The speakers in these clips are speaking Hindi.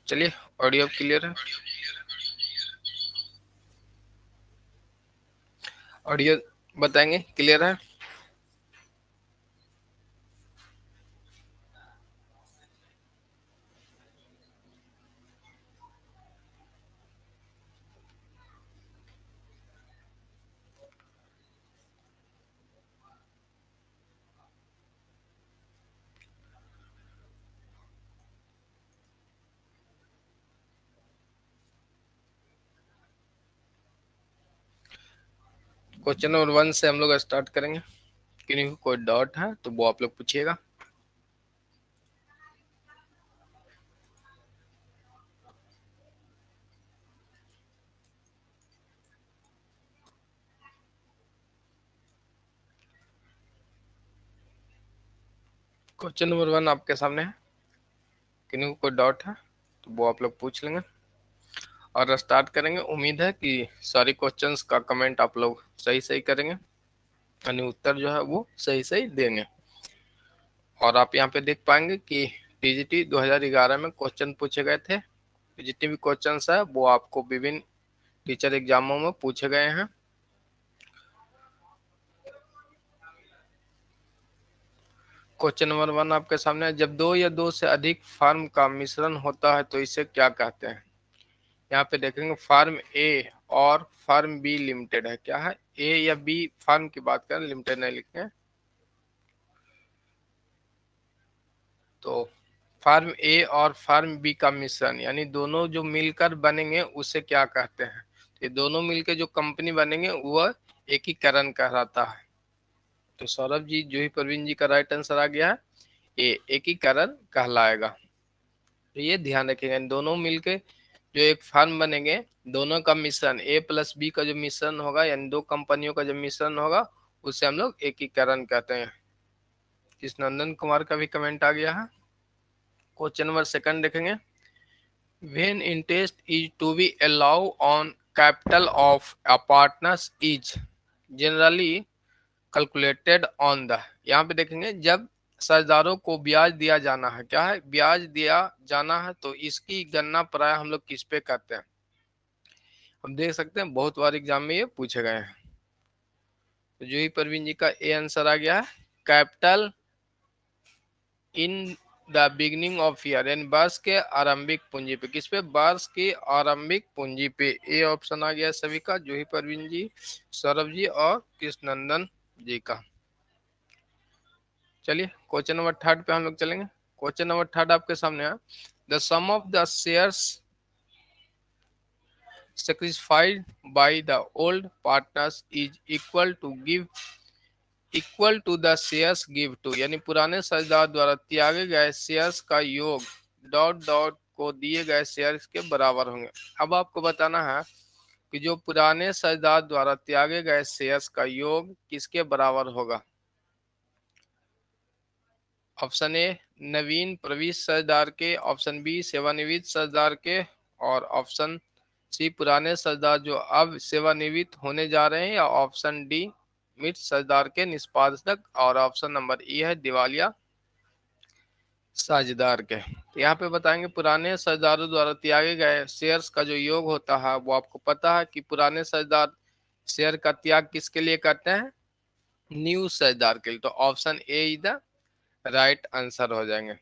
चलिए, ऑडियो क्लियर है? ऑडियो बताएंगे क्लियर है? क्वेश्चन नंबर 1 से हम लोग स्टार्ट करेंगे। किन्हीं को कोई डाउट है तो वो आप लोग पूछिएगा। क्वेश्चन नंबर 1 आपके सामने है। किन्हीं को कोई डाउट है तो वो आप लोग पूछ लेंगे और स्टार्ट करेंगे। उम्मीद है कि सारी क्वेश्चंस का कमेंट आप लोग सही सही करेंगे, यानी उत्तर जो है वो सही सही देंगे। और आप यहाँ पे देख पाएंगे कि टीजीटी 2011 में क्वेश्चन पूछे गए थे। जितने भी क्वेश्चंस है वो आपको विभिन्न टीचर एग्जामों में पूछे गए हैं। क्वेश्चन नंबर 1 आपके सामने है। जब दो या दो से अधिक फार्म का मिश्रण होता है तो इसे क्या कहते हैं? यहाँ पे देखेंगे फार्म ए और फार्म बी लिमिटेड है। क्या है? ए या बी फार्म की बात करें, लिमिटेड नहीं लिखे हैं। तो फार्म ए और फार्म बी का मिश्रण यानी दोनों जो मिलकर बनेंगे उसे क्या कहते हैं? तो ये दोनों मिलकर जो कंपनी बनेंगे वह एकीकरण कहलाता है। तो सौरभ जी, जूही परवीन जी का राइट आंसर आ गया है, ये एकीकरण कहलाएगा। तो ये ध्यान रखिएगा, इन दोनों मिलके जो एक फर्म बनेंगे, दोनों का मिश्रण ए प्लस बी का जो मिश्रण होगा यानी दो कंपनियों का जो मिश्रण होगा उसे हम लोग एकीकरण कहते हैं। इस नंदन कुमार का भी कमेंट आ गया है। क्वेश्चन नंबर 2 देखेंगे। When interest is to be allowed on capital of a partners is generally calculated on the, यहाँ पे देखेंगे जब साझेदारों को ब्याज दिया जाना है, क्या है? ब्याज दिया जाना है, तो इसकी गणना प्राय हम लोग किस पे करते हैं? हम देख सकते हैं बहुत बार एग्जाम में ये पूछे गए हैं। तो जो ही परवीन जी का ए आंसर आ गया है, capital in the beginning of year, यानी वर्ष के आरंभिक पूंजी पे। किस पे? वर्ष की आरंभिक पूंजी पे। ए ऑप्शन आ गया सभी का, जूही परवीन जी, सौरभ जी और कृष्णनंदन जी का। चलिए क्वेश्चन नंबर 3 पे हम लोग चलेंगे। क्वेश्चन नंबर 3 आपके सामने है। The sum of the shares sacrificed by the old partners is equal to the shares give to, यानी पुराने साझेदार द्वारा त्यागे गए शेयर्स का योग डॉट डॉट को दिए गए शेयर्स के बराबर होंगे। अब आपको बताना है कि जो पुराने साझेदार द्वारा त्यागे गए शेयर्स का योग किसके बराबर होगा? ऑप्शन ए नवीन प्रविष्ट साझेदार के, ऑप्शन बी सेवानिवृत्त साझेदार के, और ऑप्शन सी पुराने साझेदार जो अब सेवानिवृत्त होने जा रहे हैं, या ऑप्शन डी मृत साझेदार के निष्पादक, और ऑप्शन नंबर ई है दिवालिया साझेदार के। तो यहाँ पे बताएंगे पुराने साझेदारों द्वारा त्यागे गए शेयर्स का जो योग होता है वो आपको पता है कि पुराने साझेदार शेयर का त्याग किसके लिए करते हैं? न्यू साझेदार के लिए। तो option A is the right answer हो जाएंगे।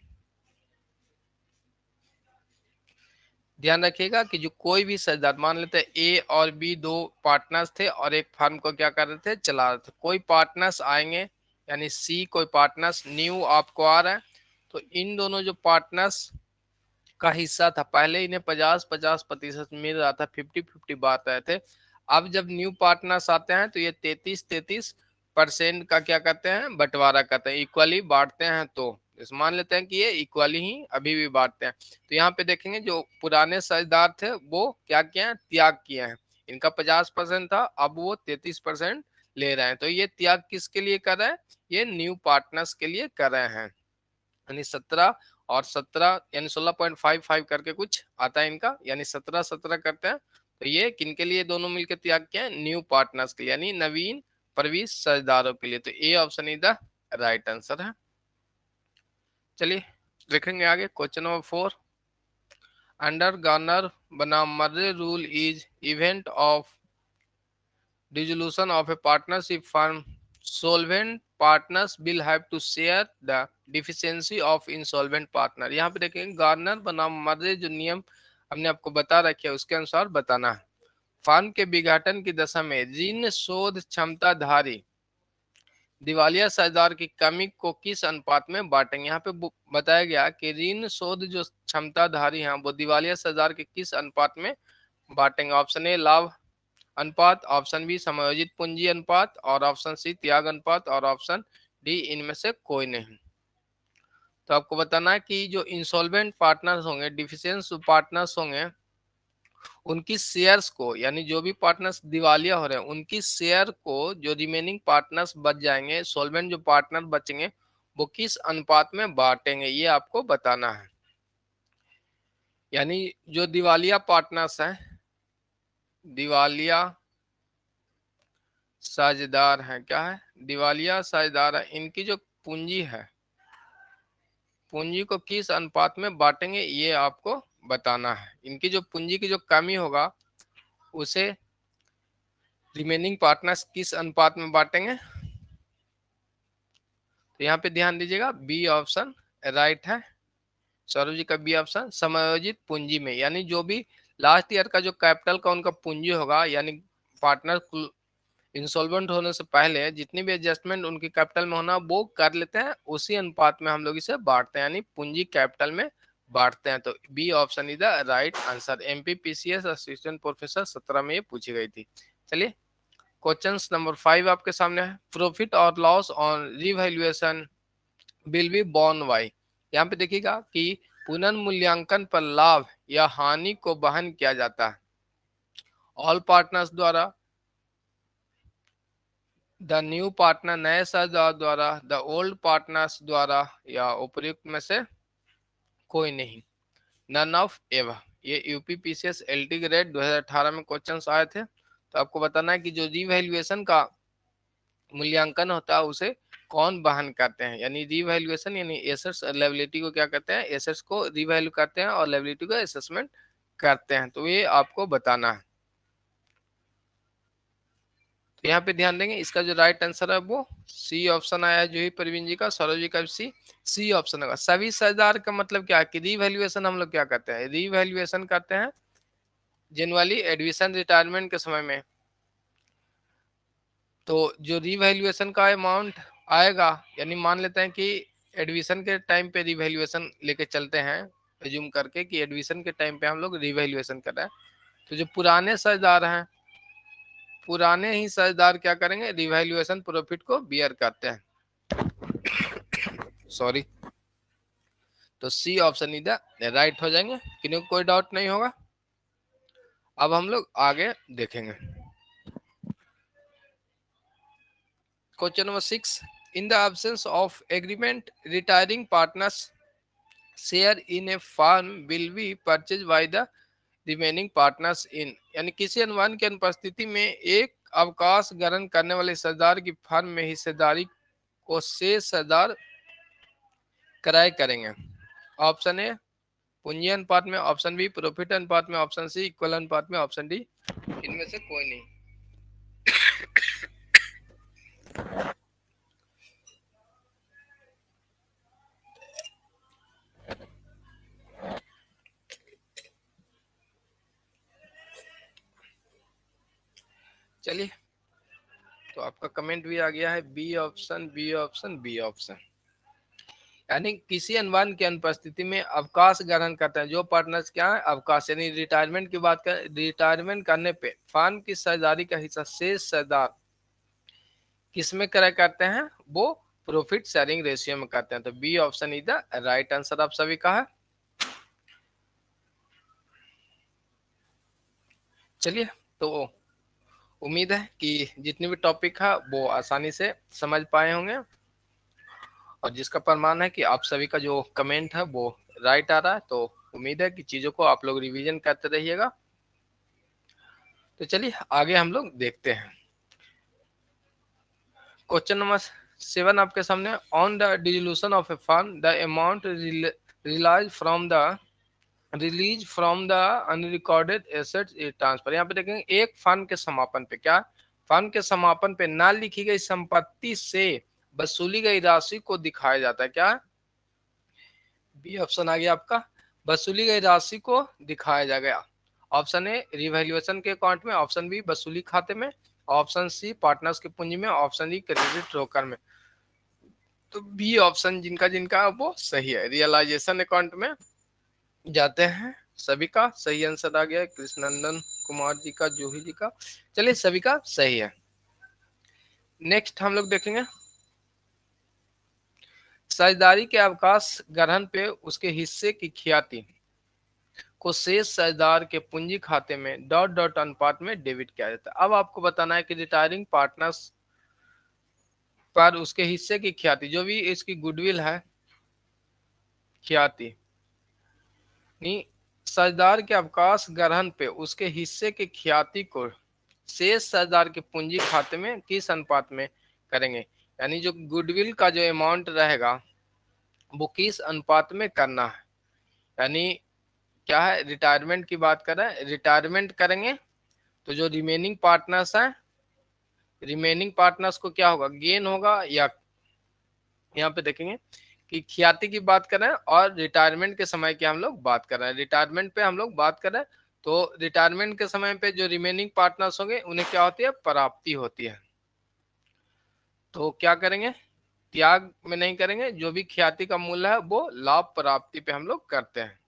ध्यान रखिएगा कि जो कोई भी साझेदार, मान लेते हैं ए और बी दो पार्टनर्स थे और एक फर्म को क्या कर रहे थे? चला रहे थे। कोई पार्टनर्स आएंगे, यानी सी कोई पार्टनर्स न्यू आपको आ रहा है, तो इन दोनों जो पार्टनर्स का हिस्सा था, पहले इन्हें 50-50% मिल रहा था, 50-50 बांट रहे थे। अब जब न्यू पार्टनर्स आते हैं तो ये 33-33% का क्या करते हैं? बंटवारा करते हैं, इक्वली बांटते हैं। तो इस मान लेते हैं कि ये इक्वली ही अभी भी बांटते हैं। तो यहाँ पे देखेंगे जो पुराने साझेदार थे वो क्या किए हैं? त्याग किए हैं। इनका 50% था, अब वो 33% ले रहे हैं। तो ये त्याग किसके लिए कर रहे हैं? ये न्यू पार्टनर्स के लिए कर रहे हैं। यानी 17 और 17 यानी 16.55 करके कुछ आता है इनका, यानी 17-17 करते हैं। तो ये किनके लिए दोनों मिलकर त्याग किया है? न्यू पार्टनर्स के लिए, यानी नवीन प्रविष्ट साझेदारों के लिए। तो A option is the right answer है। चलिए देखेंगे आगे question number 4। Under Garner-Banam-Murray rule is event of dissolution of a partnership firm, solvent partners will have to share the deficiency of insolvent partner। यहाँ पे देखेंगे गार्नर बनाम मर्रे जो नियम हमने आपको बता रखे हैं उसके अनुसार बताना है। फर्म के विघटन की दशा में ऋण शोध क्षमताधारी दिवालिया साझेदार की कमी को किस अनुपात में बांटेंगे। यहाँ पे बताया गया कि ऋण शोध जो क्षमताधारी हैं वो दिवालिया साझेदार के किस अनुपात में बांटेंगे। ऑप्शन ए लाभ अनुपात, ऑप्शन बी समायोजित पूंजी अनुपात और ऑप्शन सी त्याग अनुपात और ऑप्शन डी इनमें से कोई नहीं। तो आपको बताना है कि जो इंसॉल्वेंट पार्टनर्स होंगे, डिफिशिएंट पार्टनर्स होंगे, उनकी शेयर्स को, यानी जो भी पार्टनर्स दिवालिया हो रहे हैं उनकी शेयर को जो रिमेनिंग पार्टनर्स बच जाएंगे, सॉल्वेंट जो पार्टनर बचेंगे वो किस अनुपात में बांटेंगे, ये आपको बताना है। यानी जो दिवालिया पार्टनर्स हैं, दिवालिया साझेदार हैं, क्या है, दिवालिया साझेदार है, इनकी जो पूंजी है, पूंजी को किस अनुपात में बांटेंगे ये आपको बताना है। इनकी जो पूंजी की जो कमी होगा उसे रिमेनिंग पार्टनर्स किस अनुपात में बांटेंगे। तो यहाँ पे ध्यान दीजिएगा, बी ऑप्शन राइट है, सौरभ जी का बी ऑप्शन। समायोजित पूंजी में यानी जो भी लास्ट ईयर का जो कैपिटल का उनका पूंजी होगा, यानी पार्टनर इंसॉल्वेंट होने से पहले जितनी भी एडजस्टमेंट उनकी कैपिटल में होना वो कर लेते हैं, उसी अनुपात में हम लोग इसे बांटते हैं, यानी पूंजी कैपिटल में बांटते हैं। तो B option is the right answer. MPPCS assistant professor 17 में ये पूछी गई थी। चलिए क्वेश्चन नंबर 5 आपके सामने है। प्रॉफिट और loss on revaluation will be borne by. यहाँ पे देखिएगा कि पुनर्मूल्यांकन पर लाभ या हानि को वहन किया जाता है ऑल पार्टनर्स द्वारा, द न्यू पार्टनर नए साझेदार द्वारा, द ओल्ड पार्टनर्स द्वारा, या उपयुक्त में से कोई नहीं, नन ऑफ एवर। ये यूपीपीसीएस एलटी ग्रेड 2018 में क्वेश्चंस आए थे। तो आपको बताना है कि जो रिवैल्यूएशन का मूल्यांकन होता है उसे कौन वहन करते हैं। यानी रिवैल्यूएशन यानी एसेट्स लायबिलिटी को क्या करते हैं, एसेट्स को रिवैल्यू करते हैं और लायबिलिटी को असेसमेंट करते हैं। तो ये आपको बताना है। तो यहाँ पे ध्यान देंगे, इसका जो राइट आंसर है वो सी ऑप्शन आया है, जो ही प्रवीण जी का, सौरभ जी का सी ऑप्शन होगा। सभी साझेदार का मतलब क्या है कि रिवैल्यूएशन हम लोग क्या करते हैं, रिवैल्यूएशन करते हैं जनरली एडमिशन रिटायरमेंट के समय में। तो जो रिवैल्यूएशन का अमाउंट आएगा, यानी मान लेते हैं कि एडमिशन के टाइम पे रिवैल्यूएशन लेके चलते हैं, एज्यूम करके कि एडमिशन के टाइम पे हम लोग रिवैल्यूएशन कर रहे हैं, तो जो पुराने साझेदार हैं, पुराने ही साझेदार क्या करेंगे, रिवैल्यूएशन प्रॉफिट को बियर करते हैं। सॉरी, तो सी ऑप्शन इधर राइट हो जाएंगे, किन्हीं को कोई डाउट नहीं होगा। अब हम लोग आगे देखेंगे question number 6। In the absence of agreement retiring partners share in A firm will be purchase by the remaining partners in. यानी किसी अनुमान की अनुपस्थिति में एक अवकाश ग्रहण करने वाले हिस्सेदार की फर्म में हिस्सेदारी को शेष हिस्सेदार क्रय करेंगे। ऑप्शन ए पूंजी अनुपात में, ऑप्शन बी प्रॉफिट अनुपात में, ऑप्शन सी इक्वल अनुपात में, ऑप्शन डी इनमें से कोई नहीं। चलिए, तो आपका कमेंट भी आ गया है, B option, B option, B option. यानी किसी अनुमान की अनुपस्थिति में अवकाश ग्रहण करते हैं जो पार्टनर्स क्या है, अवकाश, यानी रिटायरमेंट की बात करें, रिटायरमेंट करने पे फर्म की साझेदारी का हिस्सा शेष साझेदार किसमें क्रय करते हैं, वो प्रॉफिट शेयरिंग रेशियो में करते हैं। तो B option is the right answer आप सभी का है। चलिए, तो उम्मीद है कि जितनी भी टॉपिक है वो आसानी से समझ पाए होंगे, और जिसका प्रमाण है कि आप सभी का जो कमेंट है वो राइट आ रहा है। तो उम्मीद है कि चीजों को आप लोग रिवीजन करते रहिएगा। तो चलिए आगे हम लोग देखते हैं क्वेश्चन नंबर 7 आपके सामने। On the dissolution of a firm the amount realise from the release from the unrecorded assets is transfer. यहाँ पे देखेंगे एक फर्म के समापन पे, क्या फर्म के समापन पे ना लिखी गई संपत्ति से वसूली गई राशि को दिखाया जाता है, क्या बी ऑप्शन आ गया आपका, वसूली गई राशि को दिखाया जाएगा। ऑप्शन ए रिवैल्यूएशन के अकाउंट में, ऑप्शन बी वसूली खाते में, ऑप्शन सी पार्टनर्स की पूंजी में, ऑप्शन डी क्रेडिट रोकर में। तो बी ऑप्शन जिनका जिनका वो सही है, रियलाइजेशन अकाउंट में जाते हैं। सभी का सही आंसर आ गया है, कृष्णनंदन कुमार जी का, जूही जी का। चलिए सभी का सही है। नेक्स्ट हम लोग देखेंगे साझेदारी के अवकाश ग्रहण पे उसके हिस्से की ख्याति को शेष साझेदार के पूंजी खाते में डॉट डॉट अनुपात में डेबिट किया जाता है। अब आपको बताना है कि रिटायरिंग पार्टनर्स पर उसके हिस्से की ख्याति, जो भी इसकी गुडविल है, ख्याति नहीं, साझेदार के अवकाश ग्रहण पे उसके हिस्से की ख्याति को शेष साझेदार के पूंजी खाते में किस अनुपात में करेंगे, यानी जो गुडविल का जो अमाउंट रहेगा वो किस अनुपात में करना है। यानी क्या है, रिटायरमेंट की बात कर रहे हैं, रिटायरमेंट करेंगे तो जो रिमेनिंग पार्टनर्स हैं, रिमेनिंग पार्टनर्स को क्या होगा, गेन होगा, या यहाँ पे देखेंगे कि ख्याति की बात कर रहे हैं और रिटायरमेंट के समय की हम लोग बात कर रहे हैं, रिटायरमेंट पे हम लोग बात कर रहे हैं। तो रिटायरमेंट के समय पे जो रिमेनिंग पार्टनर्स होंगे उन्हें क्या होती है, प्राप्ति होती है। तो क्या करेंगे, त्याग में नहीं करेंगे, जो भी ख्याति का मूल्य है वो लाभ प्राप्ति पे हम लोग करते हैं,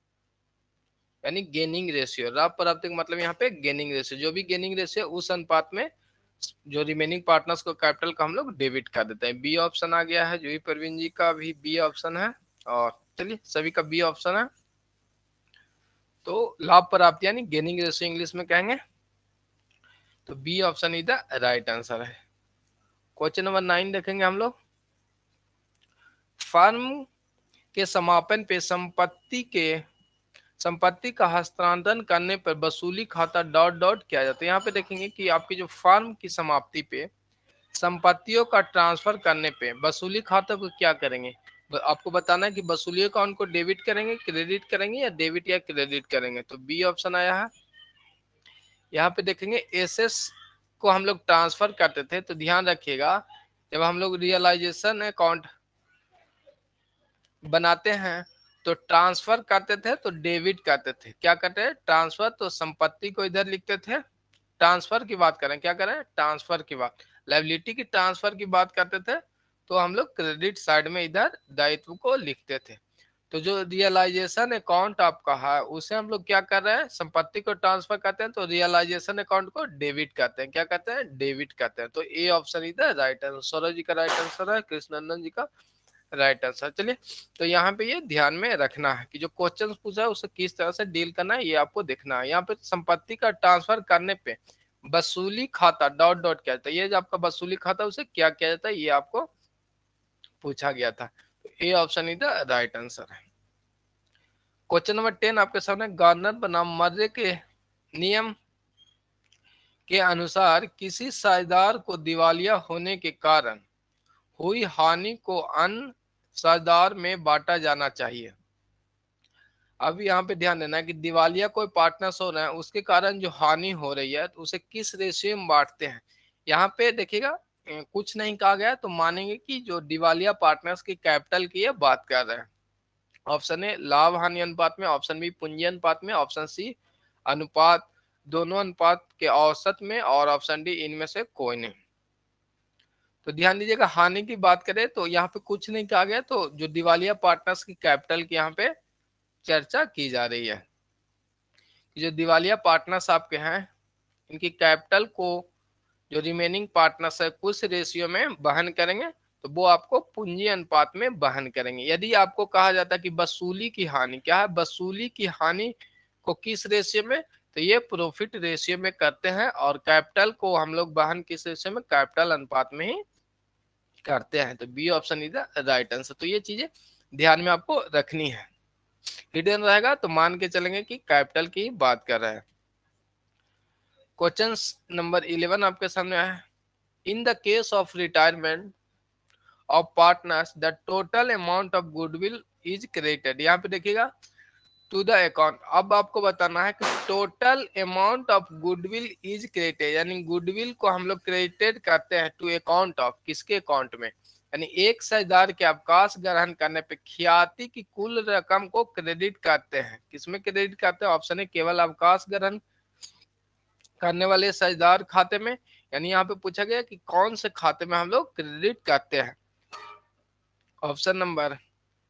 यानी गेनिंग रेशियो। लाभ प्राप्ति का मतलब यहाँ पे गेनिंग रेशियो, जो भी गेनिंग रेशियो उस अनुपात में जो रिमेनिंग पार्टनर्स को कैपिटल का हम लोग डेबिट कर देते हैं। बी ऑप्शन आ गया है, जो भी प्रवीण जी का भी बी ऑप्शन है, और चलिए सभी का बी ऑप्शन है। तो लाभ प्राप्ति यानी गेनिंग रेशियो इंग्लिश में कहेंगे, तो B option is the right answer है। क्वेश्चन नंबर 9 देखेंगे हम लोग, फर्म के समापन पे संपत्ति का हस्तांतरण करने पर वसूली खाता डॉट डॉट किया जाता है। यहाँ पे देखेंगे कि आपकी जो फर्म की समाप्ति पे संपत्तियों का ट्रांसफर करने पे वसूली खाता को क्या करेंगे, आपको बताना है कि वसूली अकाउंट को डेबिट करेंगे, क्रेडिट करेंगे, या डेबिट या क्रेडिट करेंगे। तो बी ऑप्शन आया है। यहाँ पे देखेंगे एसेस को हम लोग ट्रांसफर करते थे, तो ध्यान रखिएगा जब हम लोग रियलाइजेशन अकाउंट बनाते हैं तो ट्रांसफर करते थे तो डेबिट करते थे, क्या करते हैं ट्रांसफर, तो संपत्ति को इधर लिखते थे, ट्रांसफर की बात करें, क्या करें ट्रांसफर की बात, लायबिलिटी की ट्रांसफर की बात करते थे तो हम लोग क्रेडिट साइड में इधर दायित्व को लिखते थे। तो जो रियलाइजेशन अकाउंट आपका है उसे हम लोग क्या कर रहे हैं, संपत्ति को ट्रांसफर करते हैं तो रियलाइजेशन अकाउंट को डेबिट करते हैं, क्या करते हैं डेबिट करते हैं। तो ए ऑप्शन इधर राइट आंसर, सौरभ जी का राइट आंसर है, कृष्णनंदन जी का राइट आंसर। चलिए तो यहाँ पे ये ध्यान में रखना है कि जो क्वेश्चन पूछा है उसे किस तरह से डील करना है, ये आपको देखना है। यहाँ पे संपत्ति का ट्रांसफर करने पे वसूली खाता डॉट डॉट क्या जाता है, ये जो आपका वसूली खाता उसे क्या किया जाता है, ये आपको पूछा गया था। तो A option is the right answer है। क्वेश्चन नंबर 10 आपके सामने, गवर्नर बनाम मर्रे के नियम के अनुसार किसी साझेदार को दिवालिया होने के कारण हुई हानि को अन्य साझेदार में बांटा जाना चाहिए। अब यहाँ पे ध्यान देना है कि दिवालिया कोई पार्टनर्स हो रहे हैं, उसके कारण जो हानि हो रही है तो उसे किस रेशियो में बांटते हैं। यहाँ पे देखिएगा कुछ नहीं कहा गया, तो मानेंगे कि जो दिवालिया पार्टनर्स की कैपिटल की है बात कर रहे हैं। ऑप्शन ए लाभ हानि अनुपात में, ऑप्शन बी पूंजी अनुपात में, ऑप्शन सी अनुपात दोनों अनुपात के औसत में, और ऑप्शन डी इनमें से कोई नहीं। तो ध्यान दीजिएगा, हानि की बात करें तो यहाँ पे कुछ नहीं कहा गया, तो जो दिवालिया पार्टनर्स की कैपिटल की यहाँ पे चर्चा की जा रही है। जो दिवालिया पार्टनर्स आपके हैं इनकी कैपिटल को जो रिमेनिंग पार्टनर्स है कुछ रेशियो में वहन करेंगे, तो वो आपको पूंजी अनुपात में वहन करेंगे। यदि आपको कहा जाता है कि वसूली की हानि, क्या है वसूली की हानि को किस रेशियो में, तो ये प्रॉफिट रेशियो में करते हैं, और कैपिटल को हम लोग वहन किस रेशियो में, कैपिटल अनुपात में ही करते हैं। तो B option is the right answer. तो ये चीजें ध्यान में आपको रखनी है, हिडन रहेगा तो मान के चलेंगे कि कैपिटल की बात कर रहे हैं। क्वेश्चन नंबर 11 आपके सामने आया है, in the case of retirement of partners the total amount of goodwill is credited. यहाँ पे देखिएगा टू द अकाउंट। अब आपको बताना है कि total amount of goodwill is credited, यानी गुडविल को हम लोग क्रेडिटेड करते हैं टू अकाउंट ऑफ, किसके अकाउंट में, यानी एक साझेदार के अवकाश ग्रहण करने पे ख्याति की कुल रकम को क्रेडिट करते हैं। किसमें क्रेडिट करते हैं? ऑप्शन है केवल अवकाश ग्रहण करने वाले साझेदार खाते में, यानी यहाँ पे पूछा गया कि कौन से खाते में हम लोग क्रेडिट करते हैं। ऑप्शन नंबर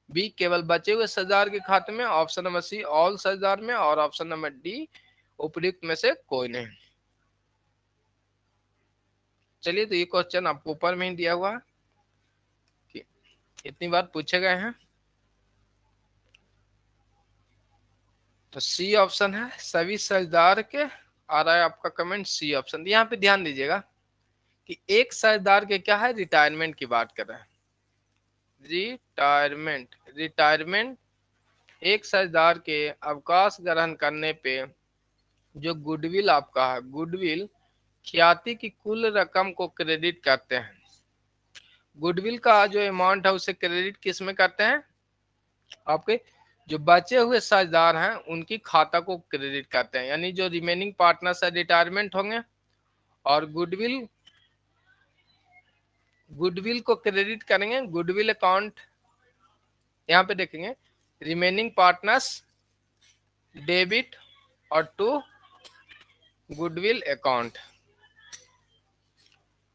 बी केवल बचे हुए साझेदार के खाते में, ऑप्शन नंबर सी ऑल साझेदार में, और ऑप्शन नंबर डी उपयुक्त में से कोई नहीं। चलिए, तो ये क्वेश्चन आपको ऊपर में ही दिया हुआ है कि इतनी बार पूछे गए हैं। तो सी ऑप्शन है, सभी साझेदार के। आ रहा है आपका कमेंट सी ऑप्शन। यहाँ पे ध्यान दीजिएगा कि एक साझेदार के क्या है, रिटायरमेंट की बात कर रहे हैं। रिटायरमेंट, रिटायरमेंट एक साझेदार के अवकाश ग्रहण करने पे जो गुडविल आपका है, गुडविल ख्याति की कुल रकम को क्रेडिट करते हैं। गुडविल का जो अमाउंट है उसे क्रेडिट किस में करते हैं? आपके जो बचे हुए साझेदार हैं उनकी खाता को क्रेडिट करते हैं, यानी जो रिमेनिंग पार्टनर्स है रिटायरमेंट होंगे, और गुडविल, गुडविल को क्रेडिट करेंगे गुडविल अकाउंट। यहाँ पे देखेंगे रिमेनिंग पार्टनर्स डेबिट और टू गुडविल अकाउंट।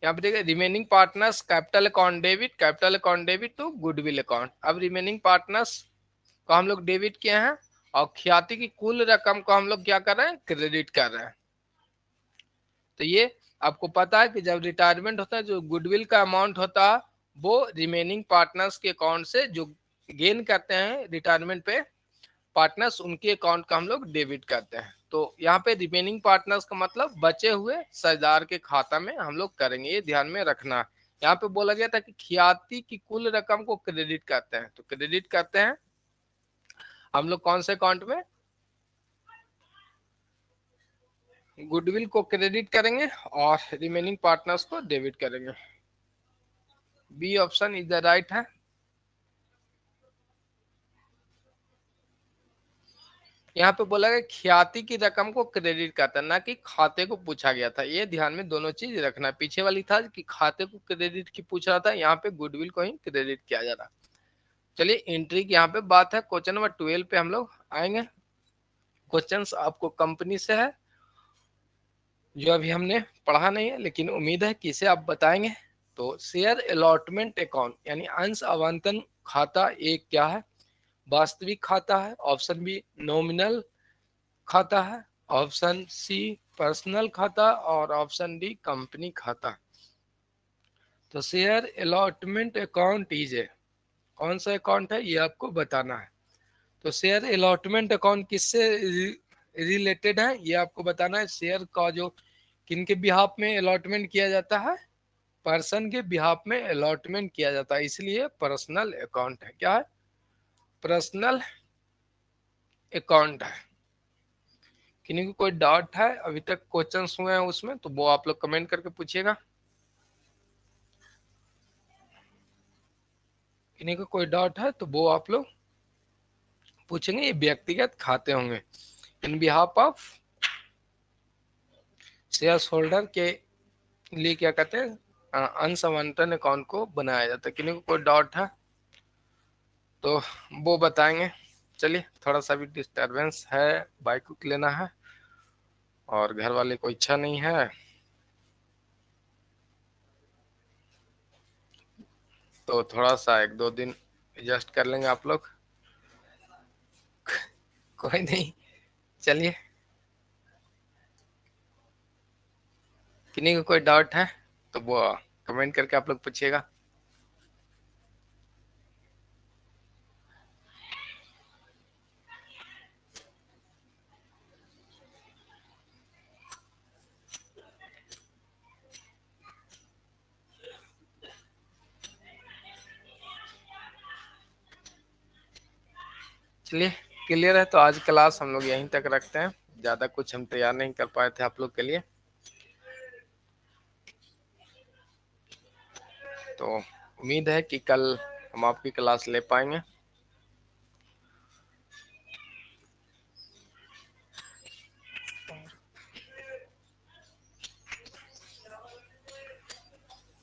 यहाँ पे देखिए remaining partners capital account debit, capital account debit to goodwill account. अब रिमेनिंग पार्टनर्स को हम लोग डेबिट किए हैं और ख्याति की कुल रकम को हम लोग क्या कर रहे हैं, क्रेडिट कर रहे हैं। तो ये आपको पता है कि जब रिटायरमेंट होता है जो गुडविल का अमाउंट होता है वो रिमेनिंग पार्टनर्स के अकाउंट से जो गेन करते हैं रिटायरमेंट पे पार्टनर्स, उनके अकाउंट का हम लोग डेबिट करते हैं। तो यहाँ पे रिमेनिंग पार्टनर्स का मतलब बचे हुए साझेदार के खाता में हम लोग करेंगे, ये ध्यान में रखना। यहाँ पे बोला गया था कि ख्याति की कुल रकम को क्रेडिट करते हैं, तो क्रेडिट करते हैं हम लोग कौन से अकाउंट में? गुडविल को क्रेडिट करेंगे और रिमेनिंग पार्टनर्स को डेबिट करेंगे। B option is the right है। यहाँ पे बोला गया ख्याति की रकम को क्रेडिट करता है, ना कि खाते को पूछा गया था। ये ध्यान में दोनों चीज रखना। पीछे वाली था कि खाते को क्रेडिट की पूछ रहा था, यहाँ पे गुडविल को ही क्रेडिट किया जा रहा। चलिए, एंट्री की यहाँ पे बात है। क्वेश्चन नंबर 12 पे हम लोग आएंगे। क्वेश्चन आपको कंपनी से है जो अभी हमने पढ़ा नहीं है, लेकिन उम्मीद है कि इसे आप बताएंगे। तो शेयर अलॉटमेंट अकाउंट यानी अंश आवंटन खाता एक क्या है? वास्तविक खाता है, ऑप्शन बी नॉमिनल खाता है, ऑप्शन सी पर्सनल खाता, और ऑप्शन डी कंपनी खाता। तो share allotment account is a, कौन सा अकाउंट है ये आपको बताना है। तो शेयर अलॉटमेंट अकाउंट किससे रिलेटेड है ये आपको बताना है। शेयर का जो किन के बिहाफ में अलॉटमेंट किया जाता है? पर्सन के बिहाफ में अलॉटमेंट किया जाता है, इसलिए पर्सनल अकाउंट है। क्या है? पर्सनल अकाउंट है। किन्हीं को कोई डाउट है अभी तक क्वेश्चंस हुए हैं उसमें, तो वो आप लोग कमेंट करके पूछिएगा। किन्हीं को कोई डाउट है तो वो आप लोग पूछेंगे। ये व्यक्तिगत खाते होंगे, इन बिहाफ ऑफ शेयर होल्डर के लिए क्या कहते हैं, अंश आवंटन अकाउंट को बनाया जाता है। किन्हीं को कोई डाउट है तो वो बताएंगे। चलिए, थोड़ा सा भी डिस्टरबेंस है, बाइक को लेना है और घर वाले को इच्छा नहीं है, तो थोड़ा सा 1-2 दिन एडजस्ट कर लेंगे आप लोग। कोई नहीं, चलिए। किन्हीं को कोई डाउट है तो वो कमेंट करके आप लोग पूछिएगा। चलिए, क्लियर है तो आज क्लास हम लोग यहीं तक रखते हैं। ज्यादा कुछ हम तैयार नहीं कर पाए थे आप लोग के लिए, तो उम्मीद है कि कल हम आपकी क्लास ले पाएंगे।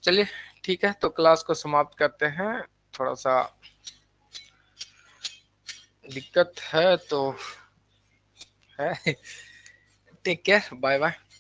चलिए ठीक है, तो क्लास को समाप्त करते हैं। थोड़ा सा दिक्कत है तो है। Take care, bye bye.